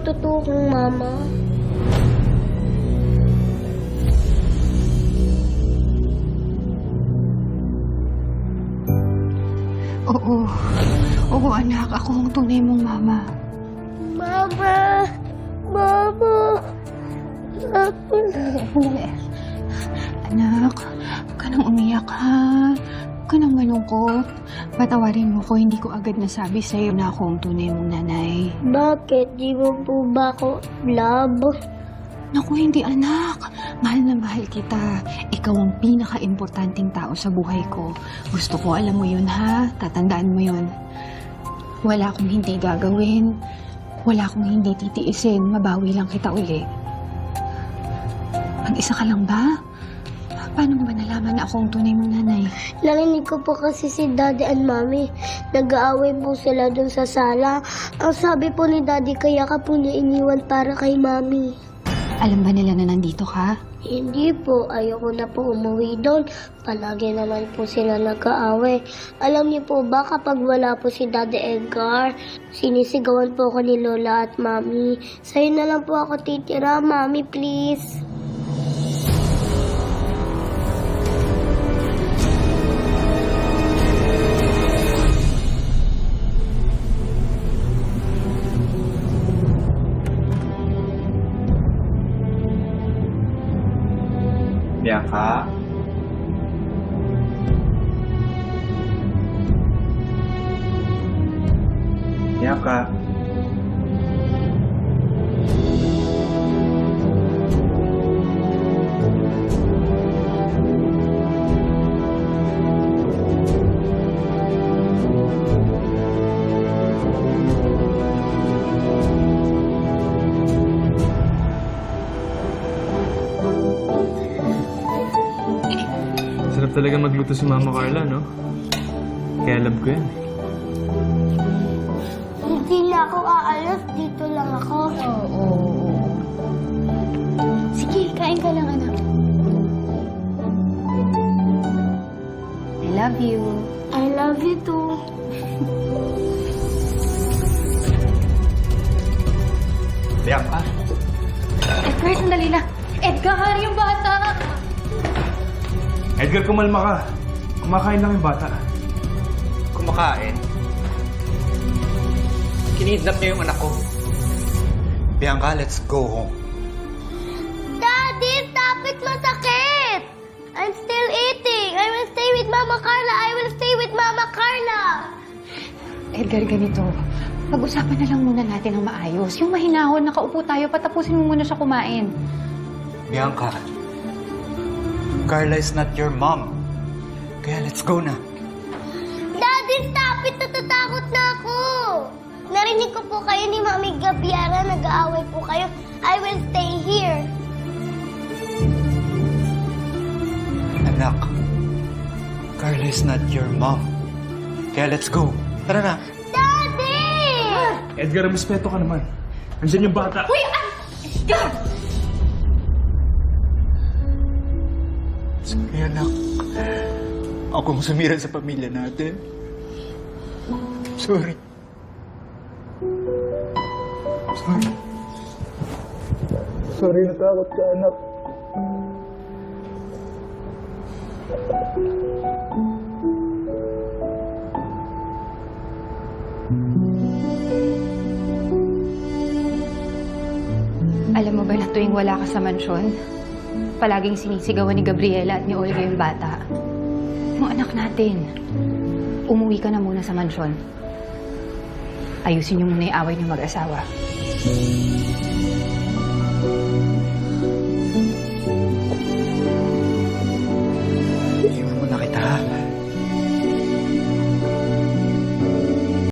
totoo kong mama? Oo. Oo, anak. Ako ang tunay mong mama. Mama! Mama! Papa! Anak, huwag ka nang umiyak, ha? Huwag ka nang malungkot. Patawarin mo ko, hindi ko agad nasabi sa'yo na ako ang tunay mong nanay. Bakit? Di mo po ba ako love? Naku, hindi anak. Mahal na mahal kita. Ikaw ang pinaka-importanting tao sa buhay ko. Gusto ko alam mo yun, ha? Tatandaan mo yun. Wala akong hindi gagawin. Wala akong hindi titiisin. Mabawi lang kita uli. Mag-isa ka lang ba? Paano mo ba nalaman na ako ang tunay mong nanay? Narinig ko po kasi si Daddy and Mommy. Nag-aaway po sila dun sa sala. Ang sabi po ni Daddy, kaya ka po niya iniwan para kay Mommy. Alam ba nila na nandito ka? Hindi po, ayoko na po umuwi doon. Palagi naman po sila nag-aaway. Alam niyo po ba kapag wala po si Daddy Edgar, sinisigawan po ako ni Lola at Mommy. Sa'yo na lang po ako titira, Mommy, please. Bianca? Bianca? Sarap talaga magluto si Mama Carla, no? Kaya alam ko yan. Hindi na ako aalas, dito lang ako. Oo. Sige, kain ka lang, anak. I love you. I love you too. Bianca? Edgar, sandali lang. Edgar, yung bata! Edgar, kumalma ka. Kumakain lang yung bata. Kumakain? Kinidnap niya yung anak ko. Bianca, let's go home. Daddy, stop it! Masakit! I'm still eating. I will stay with Mama Carla. I will stay with Mama Carla. Edgar, ganito. Pag-usapan na lang muna natin ng maayos. Yung mahinahon, nakaupo tayo, patapusin mo muna siya kumain. Bianca, Carla is not your mom. Kaya let's go na. Daddy, stop it! Natatakot na ako. Narinig ko po kayo ni Mami Gabiara. Nag-aaway po kayo. I will stay here. Anak, Carla is not your mom. Kaya let's go. Tara na. Daddy! Edgar, respeto ka naman. Andiyan yung bata. Uy! Edgar! Sorry, anak. Ako ang sumira sa pamilya natin. Sorry. Sorry. Sorry, natakot ka, anak. Alam mo ba na tuwing wala ka sa mansyon, palaging sinisigawan ni Gabriela at ni Olga yung bata. Yung anak natin. Umuwi ka na muna sa mansyon. Ayusin niyo muna yung away ng mag-asawa.